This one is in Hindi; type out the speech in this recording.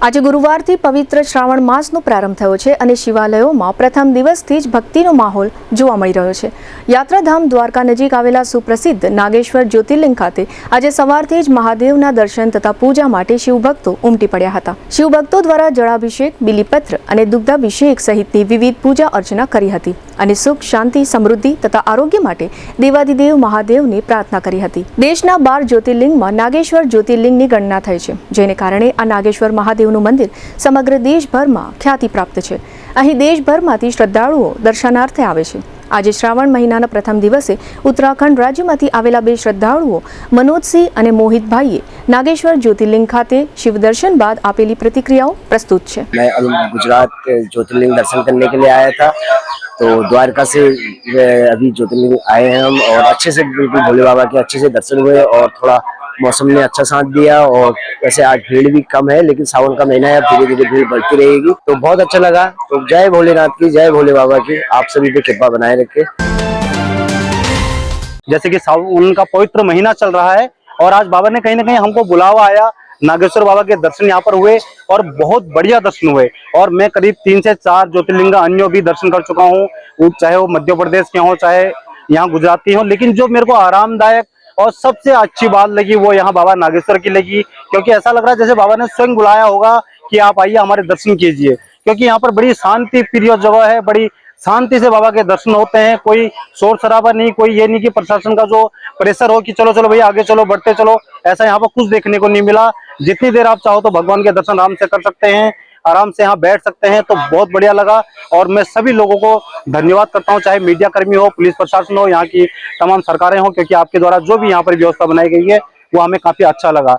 આજે ગુરુવારથી પવિત્ર શ્રાવણ માસનો પ્રારંભ થયો છે અને શિવાલયોમાં પ્રથમ દિવસથી જ ભક્તિનો માહોલ જોવા મળી રહ્યો છે। યાત્રાધામ દ્વારકા નજીક આવેલા સુપ્રસિદ્ધ નાગેશ્વર જ્યોતિર્લિંગ ખાતે આજે સવારથી જ મહાદેવના દર્શન તથા પૂજા માટે શિવભક્તો ઉમટી પડ્યા હતા। શિવભક્તો દ્વારા જળાભિષેક, બિલીપત્ર અને દુગ્ધાભિષેક સહિતની વિવિધ પૂજા અર્ચના કરી હતી અને સુખ, શાંતિ, સમૃદ્ધિ તથા આરોગ્ય માટે દેવાધિદેવ મહાદેવને પ્રાર્થના કરી હતી। દેશના 12 જ્યોતિર્લિંગમાં નાગેશ્વર જ્યોતિર્લિંગની ગણના થઈ છે, જેને કારણે આ નાગેશ્વર મહાદેવનું મંદિર સમગ્ર દેશભરમાં ખ્યાતિ પ્રાપ્ત છે। અહીં દેશભરમાંથી શ્રદ્ધાળુઓ દર્શનાર્થે આવે છે। આજે શ્રાવણ મહિનાના પ્રથમ દિવસે ઉત્તરાખંડ રાજ્યમાંથી આવેલા 2 શ્રદ્ધાળુઓ मनोजसिंह અને મોહિતભાઈએ નાગેશ્વર જ્યોતિર્લિંગ ખાતે शिव दर्शन बाद आपेली प्रतिक्रियाओं प्रस्तुत है। मैं गुजरात ज्योतिर्लिंग दर्शन करने के लिए आया था, तो द्वारका से अभी ज्योतिर्लिंग आए हैं हम, और अच्छे से बिल्कुल भोले बाबा के अच्छे से दर्शन हुए और थोड़ा मौसम ने अच्छा साथ दिया। और वैसे आज भीड़ भी कम है, लेकिन सावन का महीना है, धीरे धीरे भीड़ बढ़ती रहेगी, तो बहुत अच्छा लगा। तो जय भोलेनाथ की, जय भोले बाबा की, आप सभी पे कृपा बनाए रखे। जैसे कि सावन का पवित्र महीना चल रहा है और आज बाबा ने कहीं ना कहीं हमको बुलावा आया, नागेश्वर बाबा के दर्शन यहाँ पर हुए और बहुत बढ़िया दर्शन हुए। और मैं करीब 3 से 4 ज्योतिर्लिंग अन्यों भी दर्शन कर चुका हूँ, चाहे वो मध्य प्रदेश के हों, चाहे यहाँ गुजरात के हों, लेकिन जो मेरे को आरामदायक और सबसे अच्छी बात लगी वो यहाँ बाबा नागेश्वर की लगी, क्योंकि ऐसा लग रहा है जैसे बाबा ने स्वयं बुलाया होगा कि आप आइए हमारे दर्शन कीजिए। क्योंकि यहाँ पर बड़ी शांति प्रिय जगह है, बड़ी शांति से बाबा के दर्शन होते हैं, कोई शोर शराबा नहीं, कोई ये नहीं कि प्रशासन का जो प्रेशर हो कि चलो चलो भैया आगे चलो, बढ़ते चलो, ऐसा यहाँ पर कुछ देखने को नहीं मिला। जितनी देर आप चाहो तो भगवान के दर्शन आराम से कर सकते हैं, आराम से यहाँ बैठ सकते हैं, तो बहुत बढ़िया लगा। और मैं सभी लोगों को धन्यवाद करता हूँ, चाहे मीडिया कर्मी हो, पुलिस प्रशासन हो, यहाँ की तमाम सरकारें हो, क्योंकि आपके द्वारा जो भी यहाँ पर व्यवस्था बनाई गई है वो हमें काफी अच्छा लगा।